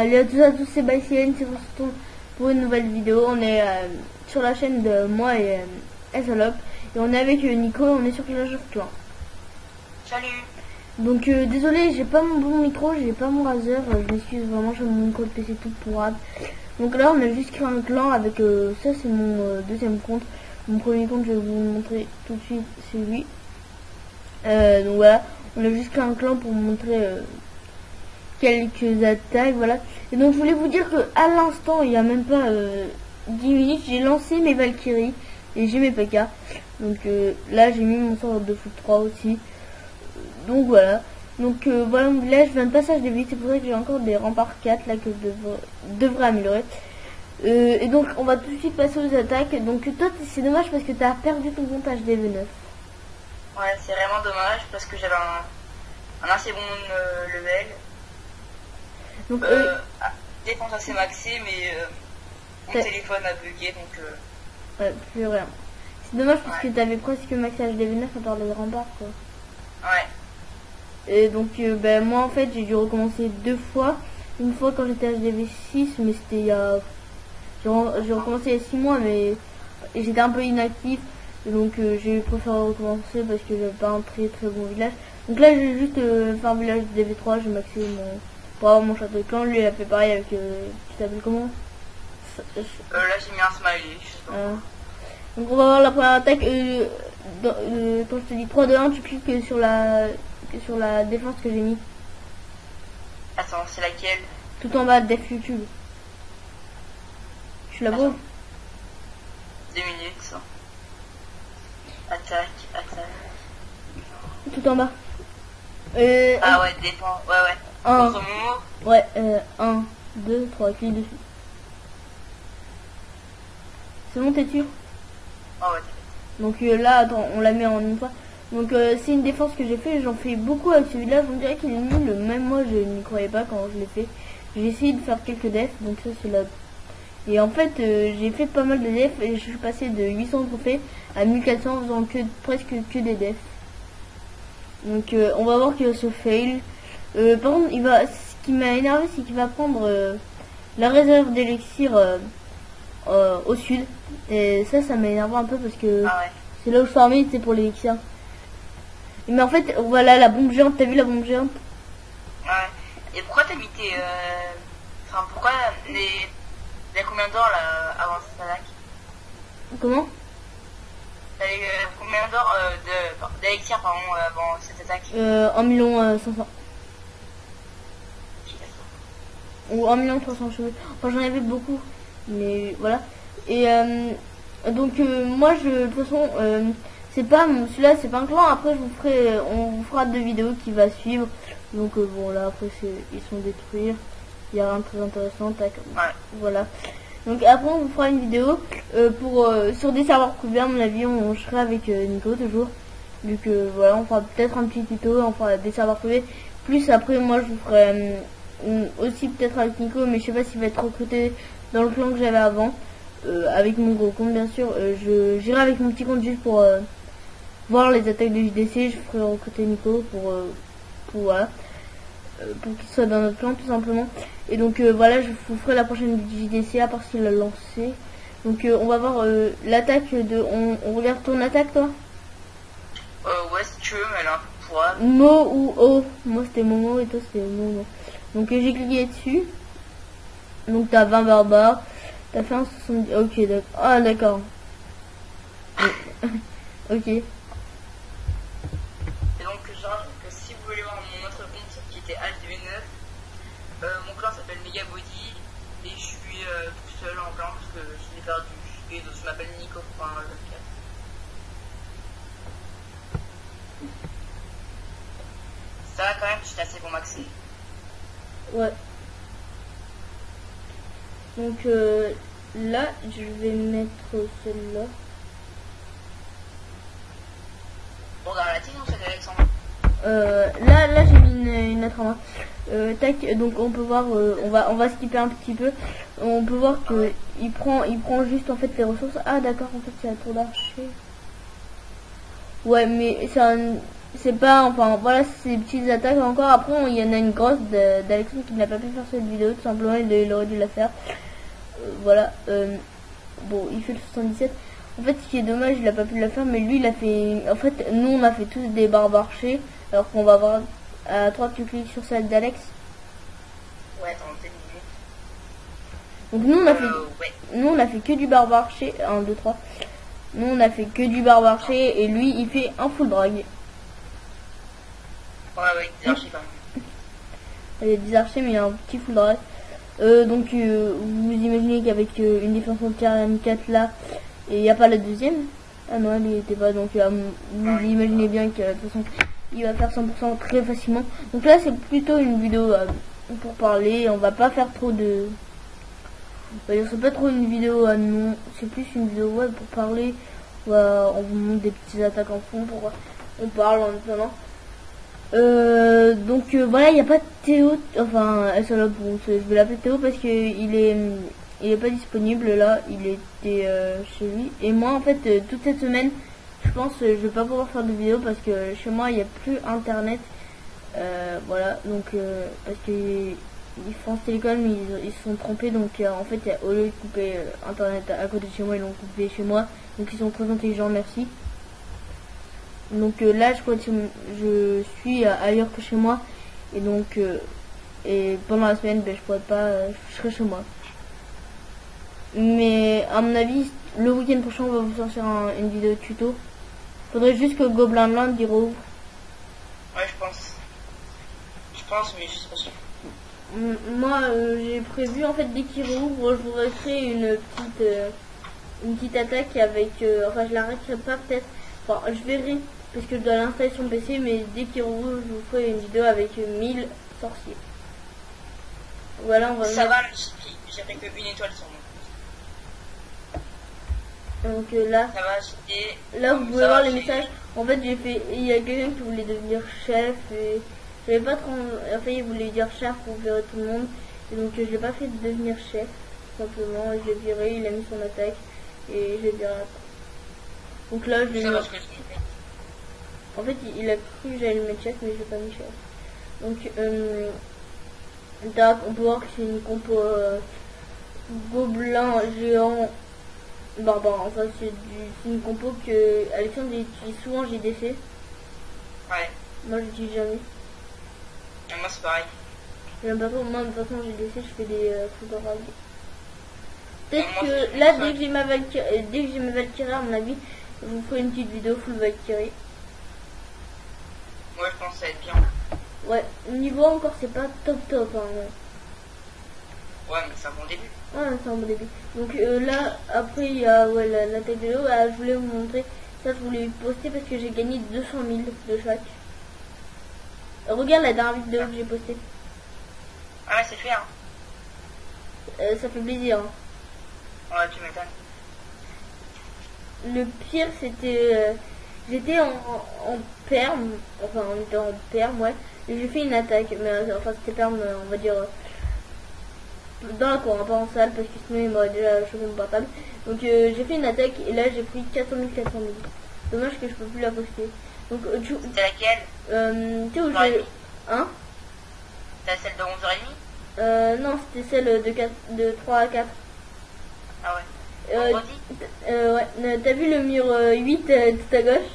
Salut à tous, c'est Bastien, c'est pour une nouvelle vidéo. On est sur la chaîne de moi et Salop. Et on est avec Nico, on est sur Clash of Clans. Salut. Donc désolé, j'ai pas mon bon micro, j'ai pas mon Razer, je m'excuse vraiment, j'ai mon micro de PC tout pourrave. Donc là on a juste créé un clan avec ça, c'est mon deuxième compte. Mon premier compte, je vais vous le montrer tout de suite, c'est lui. Donc voilà, on a juste créé un clan pour vous montrer quelques attaques, voilà. Et donc je voulais vous dire que à l'instant, il y a même pas 10 minutes, j'ai lancé mes Valkyries et j'ai mes PK. Donc là j'ai mis mon sort de foot 3 aussi. Donc voilà. Donc voilà, là je viens de passage de vie, c'est pour ça que j'ai encore des remparts 4 là que je devrais améliorer. Et donc on va tout de suite passer aux attaques. Donc toi c'est dommage parce que tu as perdu ton compte HDV9. Ouais, c'est vraiment dommage parce que j'avais un assez bon level. Donc défense assez maxée, mais mon téléphone a bugué, donc ouais, plus rien. C'est dommage parce que t'avais presque max HDV9 à part les remparts quoi. Ouais. Et donc ben moi en fait j'ai dû recommencer deux fois. Une fois quand j'étais HDV6, mais c'était il y a... J'ai recommencé il y a 6 mois, mais j'étais un peu inactif. Et donc j'ai préféré recommencer parce que j'avais pas un très bon village. Donc là j'ai juste fait un village DV3, j'ai maxé pour avoir mon château de clan. Lui il a fait pareil avec... tu t'appelles comment? Là j'ai mis un smiley, je sais pas. Donc on va voir la première attaque. Quand je te dis 3, 2, 1, tu cliques sur la défense que j'ai mis. Attends, c'est laquelle? Tout en bas, Def YouTube. Tu la vois? 2 minutes. Attaque. Tout en bas. Ah ouais, défense, ouais. 1. Contre Momo. Ouais, 1, 2, 3, clique dessus. C'est bon, t'es sûr? Ah ouais, Donc là, attends, on la met en une fois. Donc c'est une défense que j'ai fait, j'en fais beaucoup avec ce village. On dirait qu'il est nul, même moi je n'y croyais pas quand je l'ai fait. J'ai essayé de faire quelques defs, donc ça c'est la... Et en fait j'ai fait pas mal de defs et je suis passé de 800 trophées à 1400 en faisant presque que des defs. Donc on va voir qu'il va se fail. Par contre ce qui m'a énervé c'est qu'il va prendre la réserve d'élixir au sud. Et ça m'a énervé un peu parce que c'est là où je farmais, c'est pour l'élixir. Mais en fait, voilà la bombe géante, t'as vu la bombe géante? Ouais. Et pourquoi t'as mis tes... Enfin, pourquoi les... T'as combien d'or là avant cette attaque? Comment? T'as combien d'or d'élixir pardon avant cette attaque? 1 500 000. Ou 1 300 000 cheveux. Enfin j'en avais beaucoup. Mais voilà. Et donc moi de toute façon... c'est pas celui-là, c'est pas un clan. Après on vous fera 2 vidéos qui va suivre. Donc bon là après ils sont détruits. Il y a rien de très intéressant. Tac. Ouais. Voilà. Donc après on vous fera une vidéo sur des serveurs privés. À mon avis on sera avec Nico toujours. Vu que voilà on fera peut-être un petit tuto, on fera des serveurs privés. Plus après moi je vous ferai aussi peut-être avec Nico, mais je sais pas s'il va être recruté dans le clan que j'avais avant. Avec mon gros compte bien sûr. J'irai avec mon petit compte juste pour voir les attaques de JDC. Je ferai recruter Nico pour qu'il soit dans notre clan tout simplement. Et donc voilà, je vous ferai la prochaine JDC à part s'il l'a lancé. Donc on va voir l'attaque de... On regarde ton attaque toi? Ouais si tu veux, mais elle est un peu pourrave. Mo ou O? Moi c'était Momo et toi c'était Momo. Donc j'ai cliqué dessus. Donc t'as 20 barbares. T'as fait un 70... Ok d'accord. Ah d'accord. Ok. Et donc genre que si vous voulez voir mon autre compte qui était HDV9, mon clan s'appelle Megabody et je suis tout seul en clan parce que je l'ai perdu et donc je m'appelle Nico.24. Ça va quand même, j'étais assez bon maxé. Ouais. Donc là je vais mettre celle-là. On regarde la tienne ou celle d'Alexandre? Là j'ai mis une lettre en main. Tac, donc on peut voir, on va skipper un petit peu. On peut voir que il prend juste en fait les ressources. Ah d'accord, en fait c'est un tour d'archer. Ouais mais c'est un... c'est pas, enfin voilà, c'est des petites attaques encore. Après il y en a une grosse d'Alexandre qui n'a pas pu faire cette vidéo, tout simplement il aurait dû la faire. Voilà, bon il fait le 77. En fait ce qui est dommage, il a pas pu la faire, mais lui il a fait, en fait nous on a fait tous des barbares archers, alors qu'on va voir à 3 tu cliques sur celle d'Alex. Ouais, attends, 2 minutes. Donc nous on a fait, ouais. nous on a fait que du barbare archer, 1, 2, 3. Nous on a fait que du barbare archer et lui il fait un full drag. Ouais, des archers quand même. Il y a des archers mais il y a un petit full drag. Donc vous imaginez qu'avec une défense entière M4 là, et il n'y a pas la deuxième. Ah non, elle n'y était pas, donc vous imaginez bien que de toute façon il va faire 100% très facilement. Donc là c'est plutôt une vidéo pour parler, on va pas faire trop de... C'est pas trop une vidéo non, c'est plus une vidéo web pour parler. On vous montre des petites attaques en fond, pour on parle en attendant. Donc voilà, il n'y a pas de Théo, enfin je vais l'appeler Théo parce que il est pas disponible là, il était chez lui. Et moi en fait toute cette semaine, je pense je vais pas pouvoir faire de vidéo parce que chez moi il n'y a plus internet. Voilà, donc parce que France Télécom ils se sont trompés, donc en fait au lieu de couper internet à côté de chez moi, ils l'ont coupé chez moi, donc ils sont très intelligents, merci. Donc là je suis ailleurs que chez moi, et donc et pendant la semaine je pourrais pas, je serai chez moi. Mais à mon avis le week-end prochain on va vous sortir une vidéo tuto. Faudrait juste que Goblin Land il rouvre. Ouais, je pense, mais je suis pas sûr. Moi j'ai prévu en fait dès qu'il rouvre je voudrais créer une petite attaque avec enfin je l'arrêterai pas peut-être, enfin je verrai parce que je dois l'installer sur mon PC, mais dès qu'il rouvre je vous ferai une vidéo avec 1000 sorciers. Voilà, on va ça va, j'ai fait que une étoile sur mon compte. donc là ça va, là vous pouvez voir les messages. En fait j'ai fait, il y a quelqu'un qui voulait devenir chef et j'avais pas trop, enfin il voulait dire chef pour virer tout le monde, et donc je l'ai pas fait devenir chef, simplement je l'ai viré, il a mis son attaque et je l'ai viré après. Donc là je l'ai mis. En fait il a cru que j'allais le mettre chef, mais je l'ai pas mis chef. Donc on peut voir que c'est une compo gobelin géant barbare. Enfin c'est une compo que Alexandre utilise souvent JDC. Ouais. Moi j'utilise jamais. Et moi c'est pareil. J'aime pas trop, moi de toute façon JDC je fais des trucs en rag. Peut-être que là dès que j'ai ma Valkyrie à mon avis, je vous ferai une petite vidéo full Valkyrie. Ouais, je pense que ça va être bien. Ouais, niveau encore c'est pas top hein. Ouais, mais c'est un bon début. Ouais, c'est un bon début. Donc là, après il y a la tête de l'eau. Je voulais vous montrer, ça je voulais poster parce que j'ai gagné 200 000 de chaque. Regarde la dernière vidéo que j'ai postée. Ah ouais, c'est fait hein. Ça fait plaisir hein. Ouais, tu m'étonnes. Le pire c'était... j'étais en perme, enfin on était en perme, ouais, et j'ai fait une attaque, mais enfin c'était perme, on va dire, dans la cour, hein, pas en salle, parce que sinon il m'aurait déjà chopé mon portable. Donc j'ai fait une attaque, et là j'ai pris 400 000. Dommage que je peux plus la poster. Donc c'était laquelle? Tu sais où j'ai... Hein? C'était celle de 11h30? Non, c'était celle de 3 à 4. Ah ouais. Ouais, t'as vu le mur 8 tout à gauche?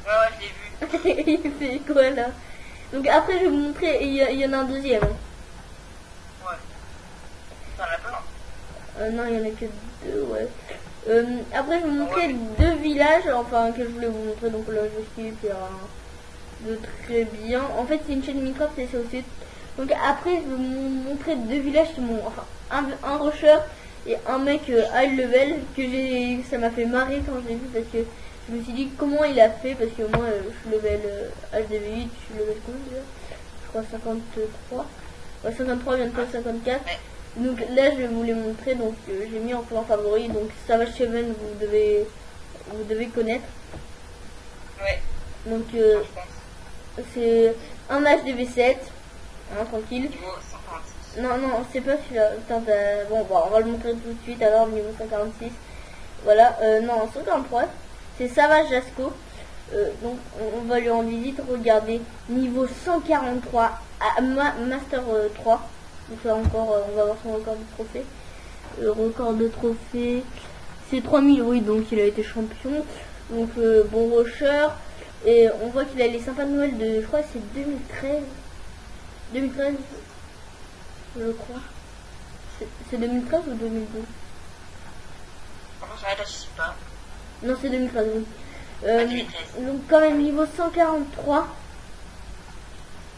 Ouais, je l'ai vu. Il fait quoi là? Donc après je vais vous montrer, il y en a un deuxième. Ouais. T'en as plein? Non, il y en a que 2, ouais. Après je vais vous montrer 2 villages, enfin que je voulais vous montrer, donc là je suis de très bien. En fait c'est une chaîne Minecraft et c'est aussi. Donc après je vais vous montrer 2 villages qui m'ont, enfin un rusher et un mec high level que ça m'a fait marrer quand je l'ai vu, parce que je me suis dit comment il a fait, parce que moi je suis level HDV8, je suis level combien déjà? Je crois 53. Ouais, 53, bientôt 54. Donc là je vais vous les montrer, donc j'ai mis en plan favori, donc Savage Seven vous devez connaître. Ouais. Donc c'est un HDV7, hein, tranquille. Non, c'est pas celui-là. Bon, on va le montrer tout de suite alors, niveau 146. Voilà, non, 143. C'est Savage Jasco. Donc on va lui rendre visite. Regardez, niveau 143 à Master 3. Donc là encore, on va voir son record de trophée. Le record de trophée, c'est 3000, oui, donc il a été champion. Donc bon rusher. Et on voit qu'il a les sympas de Noël de, je crois que c'est 2013. 2013, je crois. C'est 2013 ou 2012? Ça je sais pas. Non, c'est 2013, oui. 2013. Donc quand même niveau 143,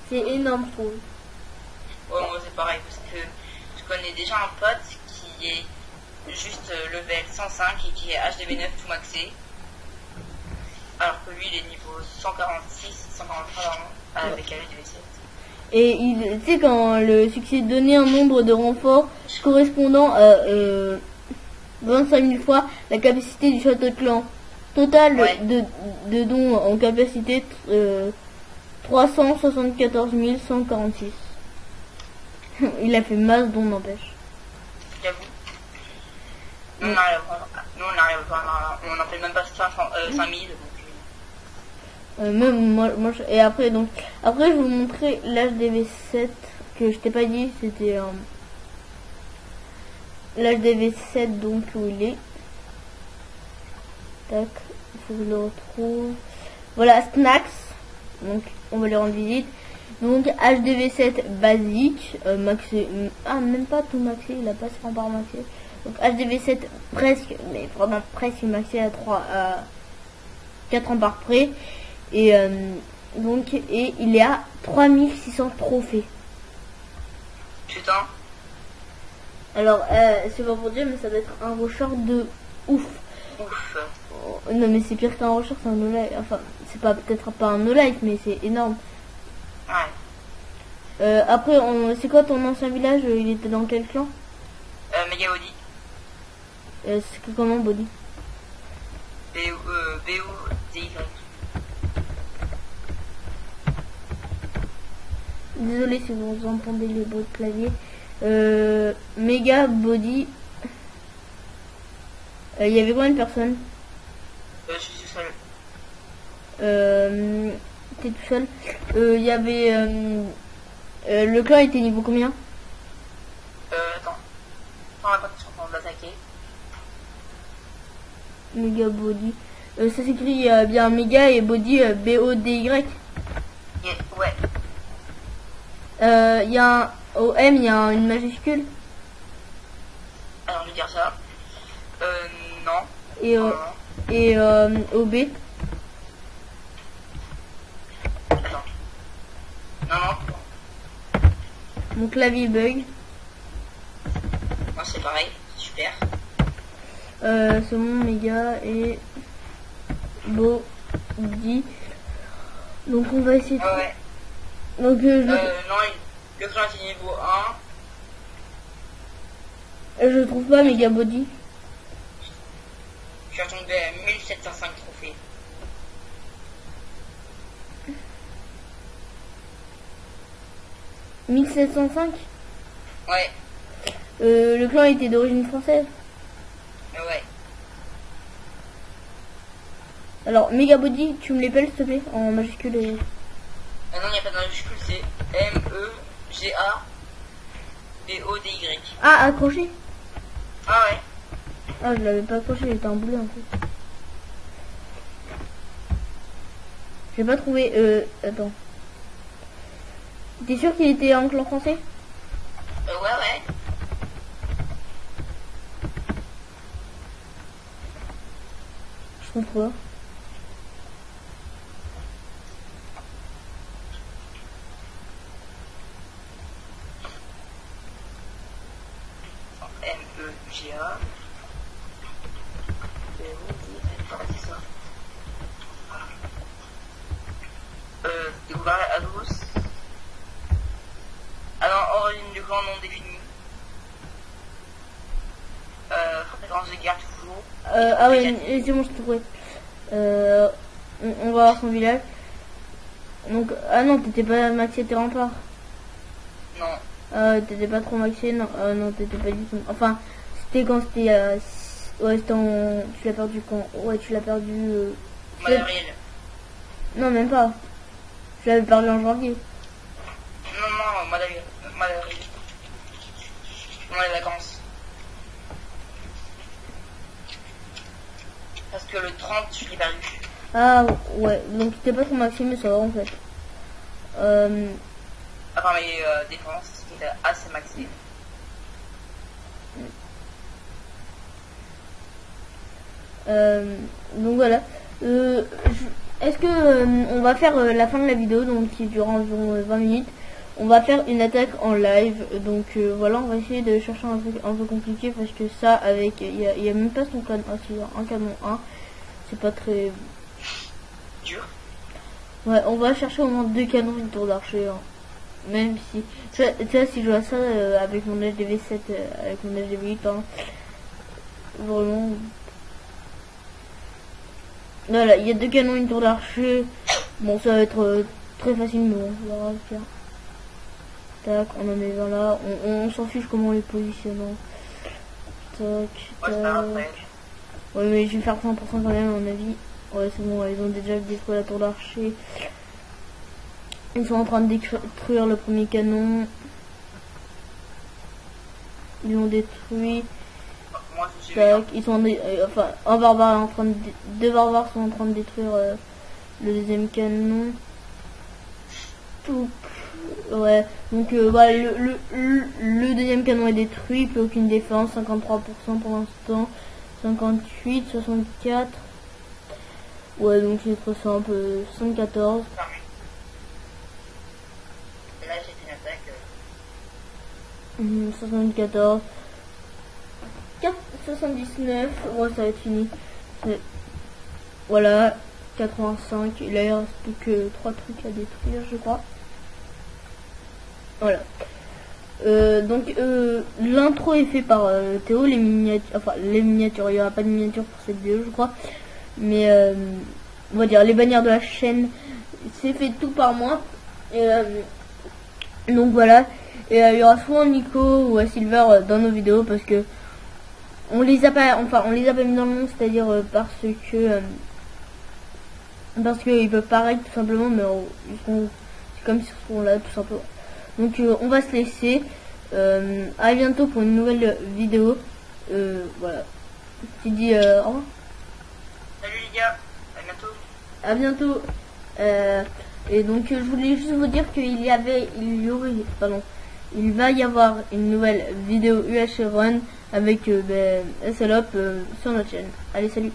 c'est énorme, je trouve. Ouais, moi c'est pareil parce que je connais déjà un pote qui est juste level 105 et qui est HDV9 tout maxé. Alors que lui il est niveau 146, 143 avec HDV7. Et tu sais, quand le succès donnait un nombre de renforts correspondant à 25 000 fois la capacité du château de clan. Total de dons en capacité 374 146. Il a fait masse dons, n'empêche. J'avoue. Nous on arrive on n'en fait même pas 5000. Même moi et après donc après je vais vous montrer l'HDV7 que je t'ai pas dit, c'était l'HDV7 donc où il est. Tac, il faut que je le retrouve. Voilà, Snacks. Donc on va lui rendre visite. Donc HDV7 basique, maxé, même pas tout maxé, il a pas 100 par maxé. Donc HDV7 presque, mais vraiment presque maxé à 4 ans par près. Et donc et il est à 3600 trophées. Putain. Alors c'est pas pour dire, mais ça doit être un rusher de ouf. Ouf. Non mais c'est pire qu'un rusher, c'est un no-life. Enfin c'est pas peut-être pas un no-life, mais c'est énorme. Ouais. Après c'est quoi ton ancien village? Il était dans quel clan? Mega Body. C'est comment Body? B-O-D-Y. Désolé si vous entendez les bruits de clavier. Mega Body. Il y avait combien de personnes? Je suis tout seul. T'es tout seul. Il y avait... le clan était niveau combien? Attends. Attends, je suis en train d'attaquer. Mega Body. Ça s'écrit bien Mega et Body B-O-D-Y. Ouais. Il y a un... Au M, il y a une majuscule. Alors, je vais dire ça. Non. Et au B. Attends. Non. Mon clavier bug. Non, c'est pareil. Super. C'est mon Mega et Body. Donc on va essayer de... Ouais. Donc non, le clan est niveau 1. je trouve pas Mega Body. Je suis tombé à 1705 trophées. « 1705 » Ouais. Le clan était d'origine française. Ouais. Alors, Mega Body, tu me l'appelles s'il te plaît, en majuscule et... Non, il n'y a pas de majuscule, c'est M-E-G-A-B-O-D-Y. Ah, accroché. Ah ouais. Ah, je l'avais pas accroché, il était en boulet en fait. J'ai pas trouvé... Attends. T'es sûr qu'il était en clan français? Ouais. Je comprends pas. M-E-G-A. Découvert à douce. Ah non, origine du clan non définie. Fréquence de guerre toujours. Ah ouais, c'est bon, je trouvais. On va voir son village. Donc, ah non, t'étais pas maxé tes remparts. Non. T'étais pas trop maxé, non, non, t'étais pas du tout. Enfin, c'était quand c'était, ouais, c'était en, tu l'as perdu quand, ouais, tu l'as perdu, Matériel. Non, même pas. Je l'avais perdu en janvier. Non, mois d'avril. Pendant les vacances. Parce que le 30, je l'ai perdu. Ah, ouais. Donc, c'était pas son maxi, mais ça va, en fait. Enfin, mes défenses, qui étaient assez maxi. Donc, voilà. Est-ce que on va faire la fin de la vidéo, donc qui dure environ 20 minutes. On va faire une attaque en live, donc voilà, on va essayer de chercher un truc un peu compliqué parce que ça, avec, il y a même pas son canon, un canon 1, c'est pas très dur. Ouais, on va chercher au moins 2 canons, une tour d'archer, hein. Même si, tu vois, si je vois ça avec mon HDV7, avec mon HDV8, hein, vraiment. Voilà, il y a 2 canons, une tour d'archer. Bon, ça va être très facile, mais bon, on va faire. Tac, on en met 20 là. On s'en fiche comment on les positionne. Tac, tac. Ouais, mais je vais faire 100% quand même, à mon avis. Ouais, c'est bon, ils ont déjà détruit la tour d'archer. Ils sont en train de détruire le premier canon. Ils l'ont détruit. Tac, ils sont enfin, un barbare est en train de... Deux barbares sont en train de détruire le deuxième canon. Ouais, donc bah, le deuxième canon est détruit, plus aucune défense, 53% pour l'instant, 58, 64. Ouais, donc c'est trop simple, 74. Là j'ai fait une attaque. 74. 79. Ouais, ça va être fini. Voilà, 85. Et là il reste plus que 3 trucs à détruire, je crois. Voilà. Donc l'intro est fait par Théo, les miniatures, il n'y aura pas de miniatures pour cette vidéo, je crois, mais on va dire les bannières de la chaîne, c'est fait tout par moi. Et, donc voilà, et il y aura souvent Nico ou Silver dans nos vidéos parce que on les a pas mis dans le monde, c'est-à-dire parce que ils peuvent paraître tout simplement, mais c'est comme s'ils sont là tout simplement. Donc on va se laisser. À bientôt pour une nouvelle vidéo. Voilà. Tu dis au revoir. Salut les gars, à bientôt. À bientôt. Et donc je voulais juste vous dire qu'il va y avoir une nouvelle vidéo UHC Run avec SLOP sur notre chaîne. Allez, salut.